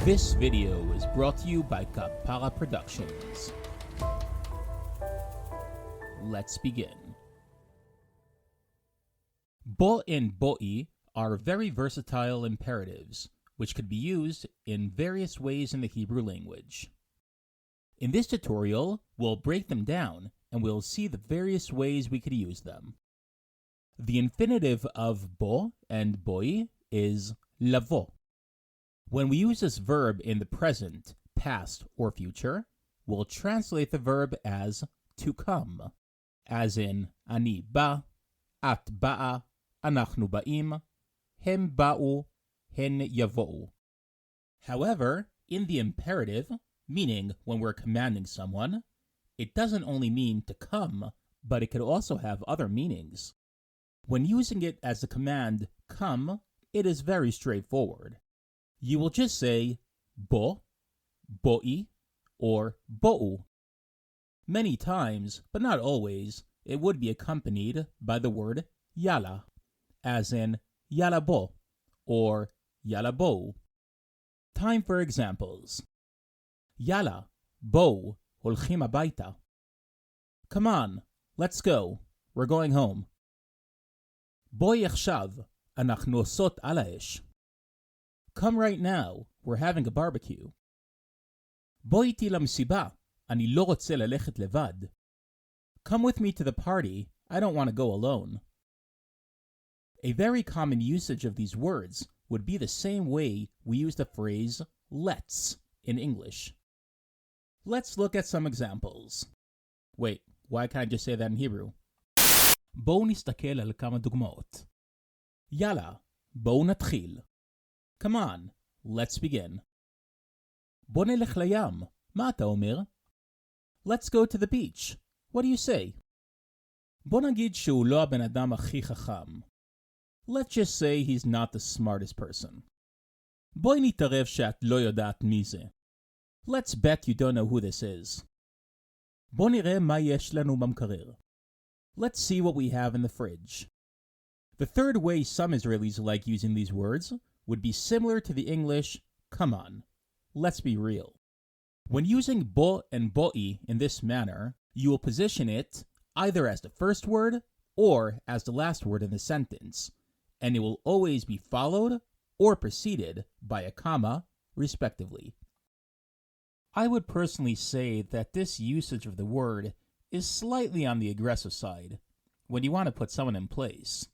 This video is brought to you by Kapara Productions. Let's begin. Bo and boi are very versatile imperatives, which could be used in various ways in the Hebrew language. In this tutorial, we'll break them down and we'll see the various ways we could use them. The infinitive of bo and boi is lavo. When we use this verb in the present, past, or future, we'll translate the verb as to come, as in ani ba, at ba'a, אנחנו ba'im, הם ba'u, hen yavo'u. However, in the imperative, meaning when we're commanding someone, it doesn't only mean to come, but it could also have other meanings. When using it as the command come, it is very straightforward. You will just say bo, boi, or bo'u. Many times, but not always, it would be accompanied by the word yala, as in yala bo, or yala bo'u. Time for examples. Yala, bo'u, holchim habayta. Come on, let's go, we're going home. בואי עכשיו, אנחנו עושות על האש. Come right now, we're having a barbecue. בואי איתי למסיבה, אני לא רוצה ללכת לבד. Come with me to the party, I don't want to go alone. A very common usage of these words would be the same way we use the phrase let's in English. Let's look at some examples. Wait, why can't I just say that in Hebrew? בואו נסתכל על כמה דוגמאות. יאללה, בואו נתחיל. Come on, let's begin. בוא נלך לים, מה אתה אומר? Let's go to the beach. What do you say? בוא נגיד שהוא לא הבן אדם הכי חכם. Let's just say he's not the smartest person. בואי נתערב שאת לא יודעת מי זה. Let's bet you don't know who this is. בוא נראה מה יש לנו במקרר. Let's see what we have in the fridge. The third way some Israelis like using these words would be similar to the English, come on, let's be real. When using bo and boi in this manner, you will position it either as the first word or as the last word in the sentence, and it will always be followed or preceded by a comma, respectively. I would personally say that this usage of the word is slightly on the aggressive side when you want to put someone in place.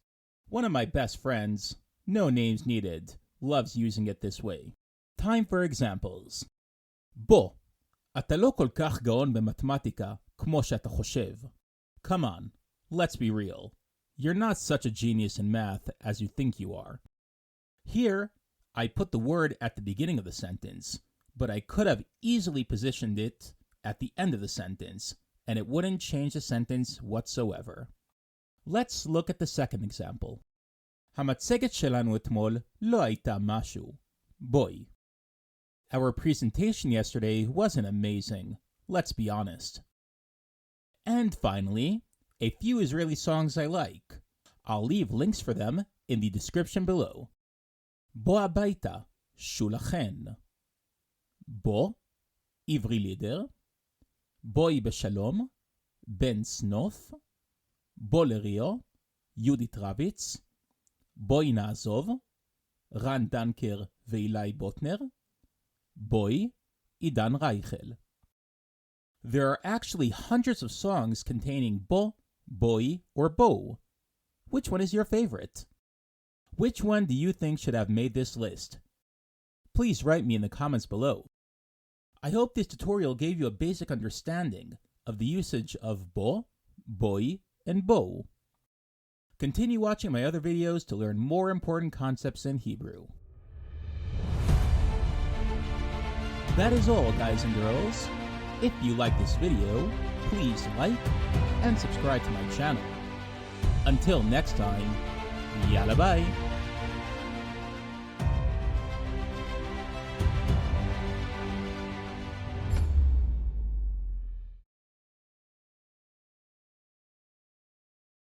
One of my best friends, no names needed, loves using it this way. Time for examples. בוא, אתה לא כל כך גאון במתמטיקה כמו שאתה חושב. Come on, let's be real. You're not such a genius in math as you think you are. Here, I put the word at the beginning of the sentence, but I could have easily positioned it at the end of the sentence, and it wouldn't change the sentence whatsoever. Let's look at the second example. המצגת שלנו אתמול לא הייתה משהו. בואי. Our presentation yesterday wasn't amazing, let's be honest. And finally, a few Israeli songs I like. I'll leave links for them in the description below. בוא הביתה, שולחן. בוא, עברי לידר. בואי בשלום, בן סנוף. בוא לריו, יהודית רביץ. בואי נעזוב, רן דנקר ואילי בוטנר. בואי, עידן רייכל. There are actually hundreds of songs containing bo, boi, or bow. Which one is your favorite? Which one do you think should have made this list? Please write me in the comments below. I hope this tutorial gave you a basic understanding of the usage of bo, boi, and bow. Continue watching my other videos to learn more important concepts in Hebrew. That is all, guys and girls. If you like this video, please like and subscribe to my channel. Until next time, yalla bye!